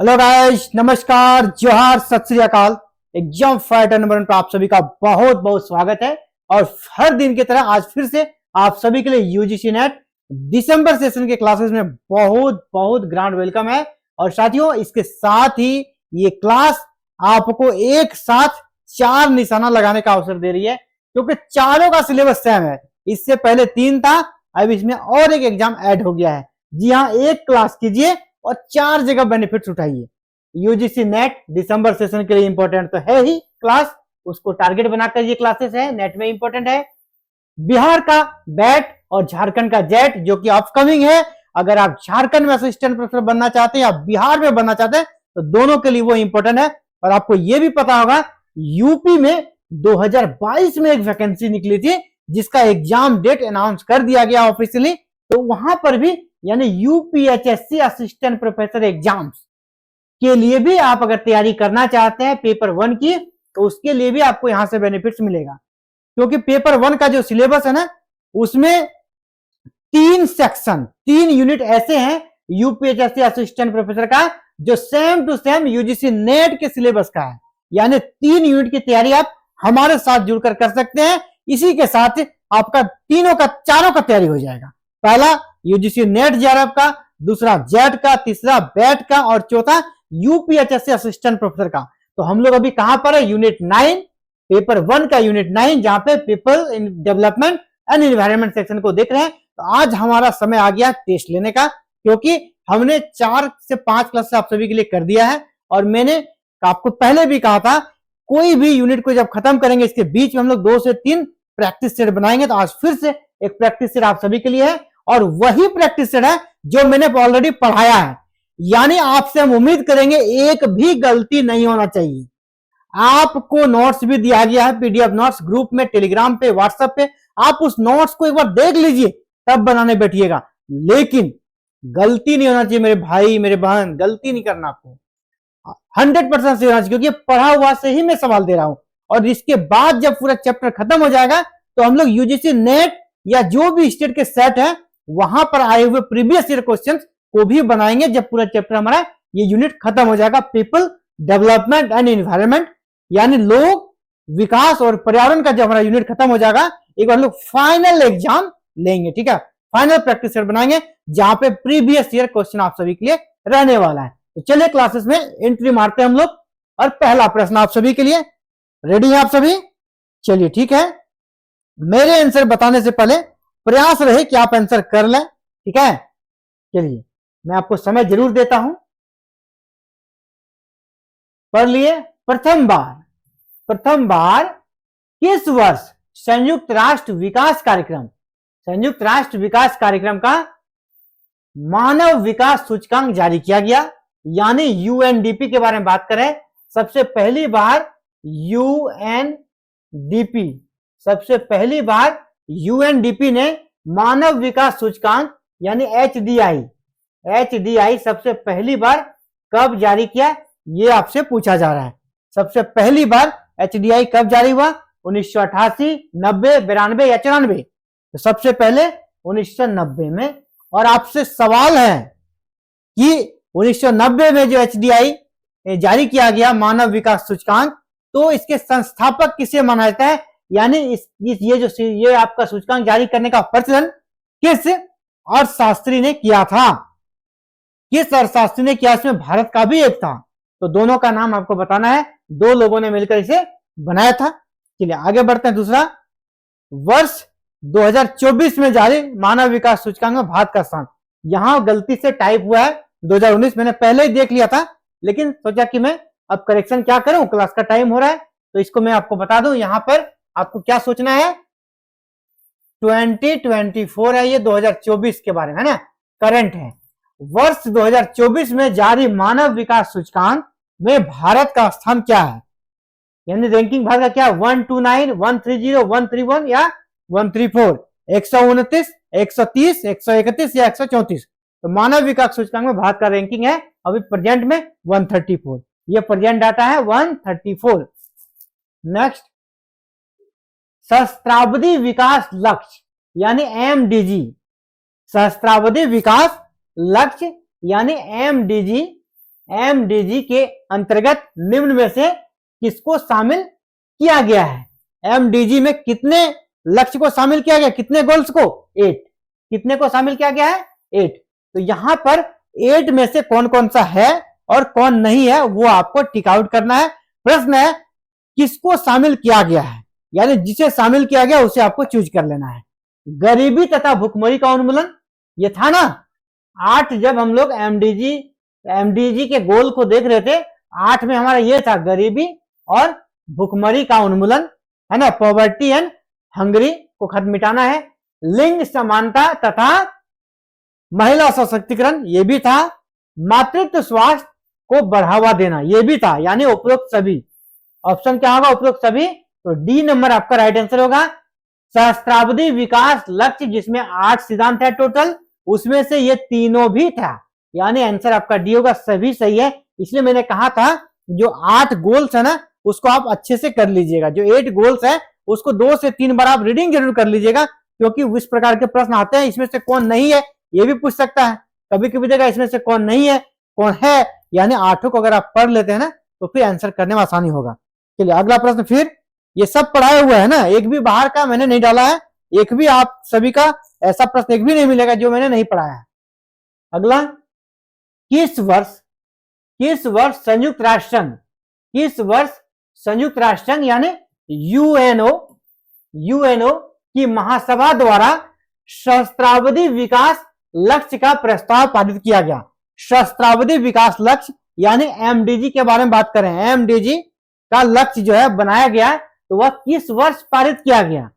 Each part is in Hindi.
हेलो गाइस, नमस्कार, जोहार, सत श्री अकाल। एग्जाम फाइटर नंबर 1 पर आप सभी का बहुत बहुत स्वागत है। और हर दिन की तरह आज फिर से आप सभी के लिए यूजीसी नेट दिसंबर सेशन के क्लासेस में बहुत बहुत ग्रांड वेलकम है। और साथियों, इसके साथ ही ये क्लास आपको एक साथ 4 निशाना लगाने का अवसर दे रही है, क्योंकि चारों का सिलेबस सेम है। इससे पहले 3 था, अब इसमें और एक एग्जाम ऐड हो गया है। जी हाँ, एक क्लास कीजिए और 4 जगह बेनिफिट्स उठाइए। यूजीसी नेट दिसंबर सेशन के लिए इंपॉर्टेंट तो है ही क्लास, उसको टारगेट बनाकर ये क्लासेस है, नेट में इंपॉर्टेंट है। बिहार का बैट और झारखंड का जेट जो कि अपकमिंग है। अगर आप झारखंड में असिस्टेंट प्रोफेसर बनना चाहते हैं या बिहार में बनना चाहते हैं तो दोनों के लिए वो इंपॉर्टेंट है। और आपको यह भी पता होगा, यूपी में 2022 में एक वैकेंसी निकली थी जिसका एग्जाम डेट अनाउंस कर दिया गया ऑफिशियली। तो वहां पर भी यानी यूपीएचएससी असिस्टेंट प्रोफेसर एग्जाम्स के लिए भी आप अगर तैयारी करना चाहते हैं पेपर 1 की, तो उसके लिए भी आपको यहां से बेनिफिट्स मिलेगा। क्योंकि पेपर 1 का जो सिलेबस है ना, उसमें 3 सेक्शन 3 यूनिट ऐसे हैं यूपीएचएससी असिस्टेंट प्रोफेसर का जो same to same UGC NET के सिलेबस का है। यानी 3 यूनिट की तैयारी आप हमारे साथ जुड़कर कर सकते हैं। इसी के साथ आपका चारों का तैयारी हो जाएगा। पहला यूजीसी नेट जेआरएफ का, दूसरा जेट का, तीसरा बैट का और चौथा यूपीएचएससी असिस्टेंट प्रोफेसर का। तो हम लोग अभी कहां पर है? यूनिट 9, पेपर 1 का यूनिट 9, जहां पे people in development and environment section को देख रहे हैं। तो आज हमारा समय आ गया टेस्ट लेने का, क्योंकि हमने 4 से 5 क्लास आप सभी के लिए कर दिया है। और मैंने आपको पहले भी कहा था, कोई भी यूनिट को जब खत्म करेंगे इसके बीच में हम लोग 2 से 3 प्रैक्टिस सेट बनाएंगे। तो आज फिर से एक प्रैक्टिस सेट आप सभी के लिए है, और वही प्रैक्टिस सेट है जो मैंने ऑलरेडी पढ़ाया है। यानी आपसे हम उम्मीद करेंगे एक भी गलती नहीं होना चाहिए। आपको नोट्स भी दिया गया है, पीडीएफ नोट्स ग्रुप में, टेलीग्राम पे, व्हाट्सएप पे। आप उस नोट्स को एक बार देख लीजिए, तब बनाने बैठिएगा। लेकिन गलती नहीं होना चाहिए मेरे भाई मेरे बहन, गलती नहीं करना आपको। 100% से होना चाहिए, क्योंकि पढ़ा हुआ से ही मैं सवाल दे रहा हूं। और इसके बाद जब पूरा चैप्टर खत्म हो जाएगा तो हम लोग यूजीसी नेट या जो भी स्टेट के सेट है वहां पर आए हुए प्रीवियस ईयर क्वेश्चंस को भी बनाएंगे जब पूरा चैप्टर हमारा ये यूनिट खत्म हो जाएगा। पीपल डेवलपमेंट एंड एनवायरमेंट, यानी लोग विकास और पर्यावरण का जब हमारा यूनिट खत्म हो जाएगा, एक बार लोग फाइनल एग्जाम लेंगे। ठीक है, फाइनल प्रैक्टिस सेट बनाएंगे जहां पे प्रीवियस ईयर क्वेश्चन आप सभी के लिए रहने वाला है। तो चलिए क्लासेस में एंट्री मारते हैं हम लोग। और पहला प्रश्न आप सभी के लिए, रेडी है आप सभी? चलिए ठीक है, मेरे आंसर बताने से पहले प्रयास रहे कि आप आंसर कर लें। ठीक है, चलिए मैं आपको समय जरूर देता हूं। पढ़ लिए। प्रथम बार किस वर्ष संयुक्त राष्ट्र विकास कार्यक्रम का मानव विकास सूचकांक जारी किया गया? यानी यूएनडीपी के बारे में बात करें, सबसे पहली बार यूएनडीपी ने मानव विकास सूचकांक यानी एचडीआई सबसे पहली बार कब जारी किया, ये आपसे पूछा जा रहा है। सबसे पहली बार एचडीआई कब जारी हुआ? 1988, 90, 92 या 94? तो सबसे पहले 1990 में। और आपसे सवाल है कि 1990 में जो एचडीआई जारी किया गया मानव विकास सूचकांक, तो इसके संस्थापक किसे माना जाता है? यानी ये आपका सूचकांक जारी करने का प्रचलन किस अर्थशास्त्री ने किया था? किस अर्थशास्त्री ने किया? इसमें भारत का भी एक था। तो दोनों का नाम आपको बताना है, 2 लोगों ने मिलकर इसे बनाया था। चलिए आगे बढ़ते हैं। दूसरा, वर्ष 2024 में जारी मानव विकास सूचकांक में भारत का स्थान। यहां गलती से टाइप हुआ है 2019, मैंने पहले ही देख लिया था, लेकिन सोचा कि मैं अब करेक्शन क्या करूं, क्लास का टाइम हो रहा है तो इसको मैं आपको बता दूं। यहां पर आपको क्या सोचना है, 2024 है, ये 2024 के बारे में है ना, करंट है। वर्ष 2024 में जारी मानव विकास सूचकांक में भारत का स्थान क्या है? यानी रैंकिंग भारत का क्या, 129, 130, 131 या 134, 129, 130, 131 या 134? तो मानव विकास सूचकांक में भारत का रैंकिंग है अभी प्रेजेंट में 134। ये प्रेजेंट डाटा है 134। नेक्स्ट, सहस्त्राब्दी विकास लक्ष्य यानी एमडीजी, सहस्त्राब्दी विकास लक्ष्य यानी एमडीजी एमडीजी के अंतर्गत निम्न में से किसको शामिल किया गया है? एमडीजी में कितने लक्ष्य को शामिल किया गया, कितने गोल्स को? 8। कितने को शामिल किया गया है? 8। तो यहां पर 8 में से कौन कौन सा है और कौन नहीं है वो आपको टिक आउट करना है। प्रश्न है किसको शामिल किया गया है, यानी जिसे शामिल किया गया उसे आपको चूज कर लेना है। गरीबी तथा भुखमरी का उन्मूलन, ये था ना 8, जब हम लोग एमडीजी के गोल को देख रहे थे 8 में हमारा ये था गरीबी और भुखमरी का उन्मूलन, है ना, पॉवर्टी एंड हंगरी को खत्म मिटाना है। लिंग समानता तथा महिला सशक्तिकरण, ये भी था। मातृत्व स्वास्थ्य को बढ़ावा देना, ये भी था, यानी उपरोक्त सभी। ऑप्शन क्या होगा? उपरोक्त सभी। तो डी नंबर आपका राइट आंसर होगा। सहस्त्राब्दी विकास लक्ष्य जिसमें 8 सिद्धांत है टोटल, उसमें से ये तीनों भी था, यानी आंसर आपका डी होगा, सभी सही है। इसलिए मैंने कहा था जो 8 गोल्स है ना उसको आप अच्छे से कर लीजिएगा। जो 8 गोल्स है उसको 2 से 3 बार आप रीडिंग जरूर कर लीजिएगा, क्योंकि इस प्रकार के प्रश्न आते हैं। इसमें से कौन नहीं है ये भी पूछ सकता है, कभी कभी देगा इसमें से कौन नहीं है कौन है, यानी 8 को अगर आप पढ़ लेते हैं ना तो फिर आंसर करने में आसानी होगा। चलिए अगला प्रश्न, फिर ये सब पढ़ाए हुए है ना, एक भी बाहर का मैंने नहीं डाला है, एक भी आप सभी का ऐसा प्रश्न एक भी नहीं मिलेगा जो मैंने नहीं पढ़ाया है। अगला, किस वर्ष संयुक्त राष्ट्र संघ यानी यूएनओ की महासभा द्वारा सहस्त्राब्दी विकास लक्ष्य का प्रस्ताव पारित किया गया? सहस्त्राब्दी विकास लक्ष्य यानी एमडीजी के बारे में बात करें, एमडीजी का लक्ष्य जो है बनाया गया तो वह किस वर्ष पारित किया गया?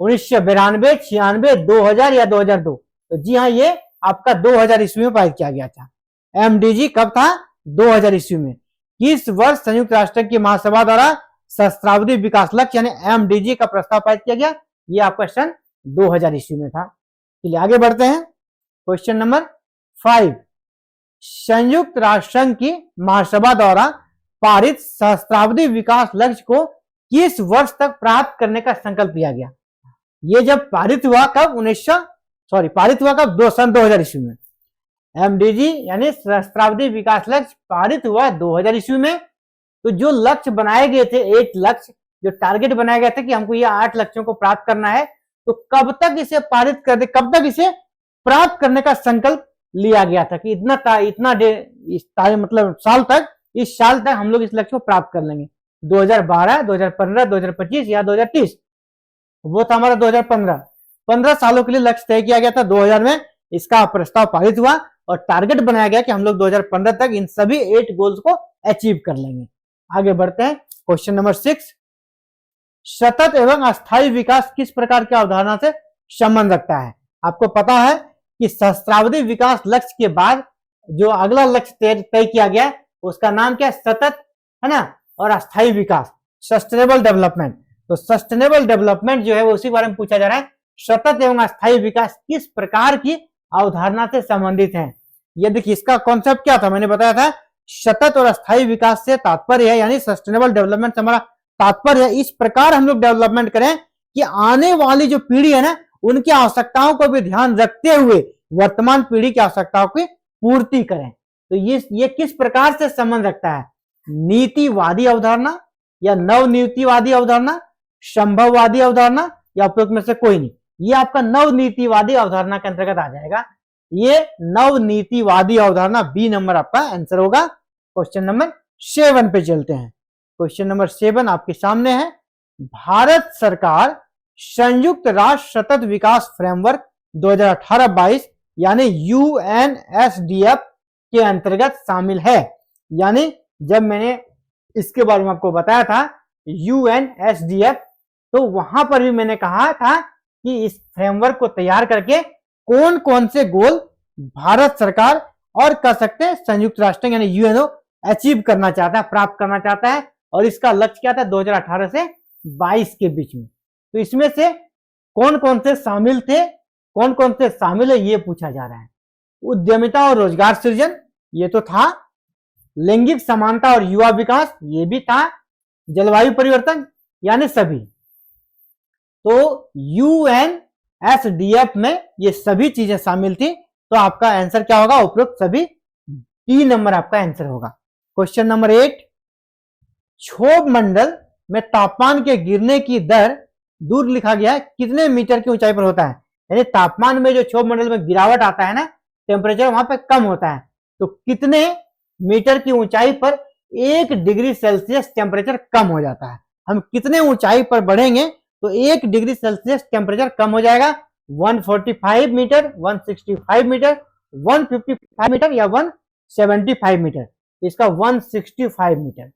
1992, 96, 2000 या 2002? तो जी हाँ, ये आपका 2000 ईस्वी में पारित किया गया था। एमडीजी कब था? 2000 ईस्वी में। किस वर्ष संयुक्त राष्ट्र की महासभा द्वारा सहस्त्राब्दी विकास लक्ष्य यानी एमडीजी का प्रस्ताव पारित किया गया? ये आपका सन 2000 ईस्वी में था। चलिए आगे बढ़ते हैं। क्वेश्चन नंबर 5, संयुक्त राष्ट्र संघ की महासभा द्वारा पारित सहस्त्राब्दी विकास लक्ष्य को किस वर्ष तक प्राप्त करने का संकल्प लिया गया? ये जब पारित हुआ कब? पारित हुआ कब? सन 2000 ईस्वी में। एमडीजी यानी सहस्त्राब्दी विकास लक्ष्य पारित हुआ 2000 ईस्वी में। तो जो लक्ष्य बनाए गए थे, 8 लक्ष्य जो टारगेट बनाया गया था कि हमको ये 8 लक्ष्यों को प्राप्त करना है, तो कब तक इसे पारित कर दे, कब तक इसे प्राप्त करने का संकल्प लिया गया था कि मतलब साल तक, इस साल तक हम लोग इस लक्ष्य को प्राप्त कर लेंगे। 2012, 2015, 2025 या 2030? वो था हमारा 2015। 15 सालों के लिए लक्ष्य तय किया गया था। 2000 में इसका प्रस्ताव पारित हुआ और टारगेट बनाया गया कि हम लोग 2015 तक इन सभी 8 गोल्स को अचीव कर लेंगे। आगे बढ़ते हैं। क्वेश्चन नंबर 6, सतत एवं अस्थायी विकास किस प्रकार की अवधारणा से संबंध रखता है? आपको पता है कि सहस्त्राब्दी विकास लक्ष्य के बाद जो अगला लक्ष्य तय किया गया उसका नाम क्या है? सतत, है ना, और अस्थायी विकास, सस्टेनेबल डेवलपमेंट। तो सस्टेनेबल डेवलपमेंट जो है वो उसी बारे में पूछा जा रहा है। सतत एवं अस्थायी विकास किस प्रकार की अवधारणा से संबंधित है? ये देखिए, इसका कॉन्सेप्ट क्या था, मैंने बताया था सतत और अस्थायी विकास से तात्पर्य है, यानी सस्टेनेबल डेवलपमेंट से हमारा तात्पर्य है इस प्रकार हम लोग डेवलपमेंट करें कि आने वाली जो पीढ़ी है ना उनकी आवश्यकताओं को भी ध्यान रखते हुए वर्तमान पीढ़ी की आवश्यकताओं की पूर्ति करें। तो ये किस प्रकार से संबंध रखता है? नीतिवादी अवधारणा या नवनीतिवादी अवधारणा, संभववादी अवधारणा या उपरोक्त में से कोई नहीं? ये आपका नवनीतिवादी अवधारणा के अंतर्गत आ जाएगा। ये नवनीतिवादी अवधारणा, बी नंबर आपका आंसर होगा। क्वेश्चन नंबर 7 पे चलते हैं। क्वेश्चन नंबर 7 आपके सामने है। भारत सरकार संयुक्त राष्ट्र सतत विकास फ्रेमवर्क 2018-22 यानी यूएनएसडीएफ के अंतर्गत शामिल है। यानी जब मैंने इसके बारे में आपको बताया था यूएनएसडीएफ, तो वहां पर भी मैंने कहा था कि इस फ्रेमवर्क को तैयार करके कौन कौन से गोल भारत सरकार और कह सकते हैं संयुक्त राष्ट्र यानी यूएनओ अचीव करना चाहता है, प्राप्त करना चाहता है, और इसका लक्ष्य क्या था? 2018 से 22 के बीच में। तो इसमें से कौन कौन से शामिल थे, कौन कौन से शामिल है, ये पूछा जा रहा है। उद्यमिता और रोजगार सृजन, ये तो था। लैंगिक समानता और युवा विकास, ये भी था। जलवायु परिवर्तन, यानी सभी। तो यूएनएसडीएफ में ये सभी चीजें शामिल थी। तो आपका आंसर क्या होगा? उपरोक्त सभी डी नंबर आपका आंसर होगा। क्वेश्चन नंबर 8, क्षोभ मंडल में तापमान के गिरने की दर दूर लिखा गया है, कितने मीटर की ऊंचाई पर होता है? यानी तापमान में जो क्षोभ मंडल में गिरावट आता है ना, टेम्परेचर वहां पे कम होता है, तो कितने मीटर की ऊंचाई पर 1 डिग्री सेल्सियस टेम्परेचर कम हो जाता है? हम कितने ऊंचाई पर बढ़ेंगे तो 1 डिग्री सेल्सियस टेम्परेचर कम हो जाएगा? 145 मीटर, 165 मीटर, 155 मीटर या 175 मीटर? इसका 165 मीटर,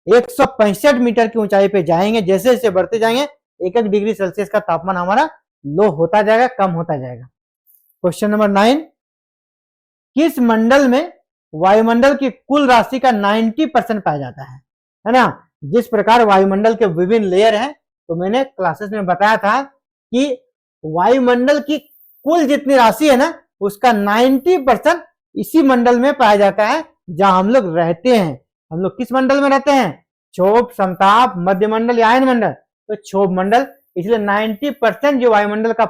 165 मीटर की ऊंचाई पे जाएंगे। जैसे जैसे बढ़ते जाएंगे 1 डिग्री सेल्सियस का तापमान हमारा लो होता जाएगा, कम होता जाएगा। क्वेश्चन नंबर 9, किस मंडल में वायुमंडल की कुल राशि का 90% पाया जाता है ना? जिस प्रकार वायुमंडल के विभिन्न लेयर हैं, तो मैंने क्लासेस में बताया था कि वायुमंडल की कुल जितनी राशि है ना, उसका 90% इसी मंडल में पाया जाता है जहां हम लोग रहते हैं। हम लोग किस मंडल में रहते हैं? क्षोभ, समताप, मध्य मंडल या आयन मंडल? तो क्षोभ मंडल। इसलिए 90% जो वायुमंडल का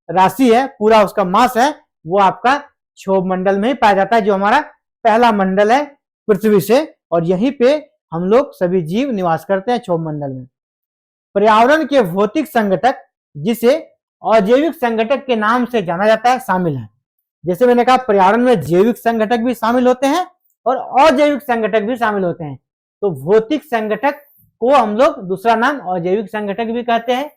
राशि है, पूरा उसका मास है, वो आपका क्षोभ मंडल में ही पाया जाता है, जो हमारा पहला मंडल है पृथ्वी से, और यहीं पे हम लोग सभी जीव निवास करते हैं क्षोभ मंडल में। पर्यावरण के भौतिक संगठक जिसे अजैविक संगठक के नाम से जाना जाता है, शामिल है। जैसे मैंने कहा, पर्यावरण में जैविक संगठक भी शामिल होते हैं और अजैविक संगठक भी शामिल होते हैं। तो भौतिक संगठक को हम लोग दूसरा नाम अजैविक संगठक भी कहते हैं।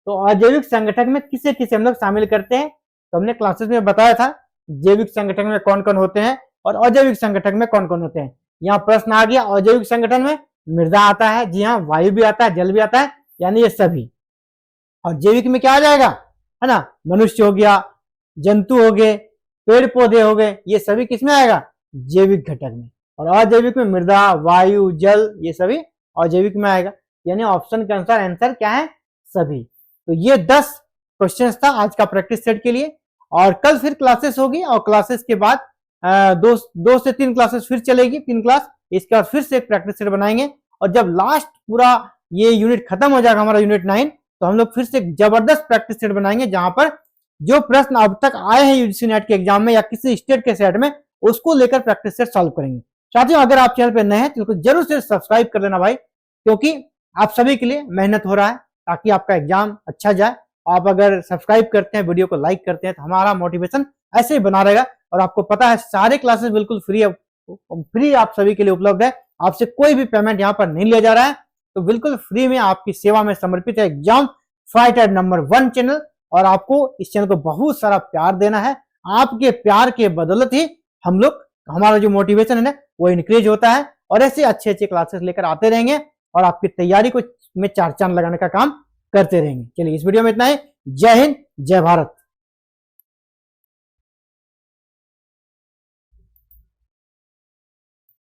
तो अजैविक संगठक में किसे किसे हम लोग शामिल करते हैं? तो हमने क्लासेस में बताया था जैविक संगठन में कौन कौन होते हैं और अजैविक संगठन में कौन कौन होते हैं। यहाँ प्रश्न आ गया, अजैविक संगठन में मृदा आता है, जी हाँ, वायु भी आता है, जल भी आता है, यानी ये सभी। और जैविक में क्या आ जाएगा, है ना? मनुष्य हो गया, जंतु हो गए, पेड़ पौधे हो गए, ये सभी किसमें आएगा? जैविक घटक में। और अजैविक में मृदा, वायु, जल, ये सभी अजैविक में आएगा। यानी ऑप्शन के अनुसार आंसर क्या है? सभी। तो ये 10 क्वेश्चंस था आज का प्रैक्टिस सेट के लिए। और कल फिर क्लासेस होगी, और क्लासेस के बाद 2 से 3 क्लासेस फिर चलेगी, 3 क्लास। इसके बाद फिर से एक प्रैक्टिस सेट बनाएंगे, और जब लास्ट पूरा ये यूनिट खत्म हो जाएगा हमारा यूनिट 9, तो हम लोग फिर से एक जबरदस्त प्रैक्टिस सेट बनाएंगे, जहां पर जो प्रश्न अब तक आए हैं यूजीसी नेट के एग्जाम में या किसी स्टेट के सेट में, उसको लेकर प्रैक्टिस सेट सॉल्व करेंगे। साथियों, अगर आप चैनल पे नए हैं तो जरूर से सब्सक्राइब कर लेना भाई, क्योंकि आप सभी के लिए मेहनत हो रहा है ताकि आपका एग्जाम अच्छा जाए। आप अगर सब्सक्राइब करते हैं, वीडियो को लाइक करते हैं, तो हमारा मोटिवेशन ऐसे ही बना रहेगा। और आपको पता है सारे क्लासेस बिल्कुल फ्री आप सभी के लिए उपलब्ध है। आपसे कोई भी पेमेंट यहाँ पर नहीं लिया जा रहा है, तो बिल्कुल फ्री में आपकी सेवा में समर्पित है एग्जाम फाइटर नंबर 1 चैनल। और आपको इस चैनल को बहुत सारा प्यार देना है। आपके प्यार के बदौलत ही हम लोग, हमारा जो मोटिवेशन है ना, वो इंक्रीज होता है, और ऐसे अच्छे अच्छे क्लासेस लेकर आते रहेंगे और आपकी तैयारी को में 4 चांद लगाने का काम करते रहेंगे। चलिए, इस वीडियो में इतना ही। जय हिंद, जय भारत।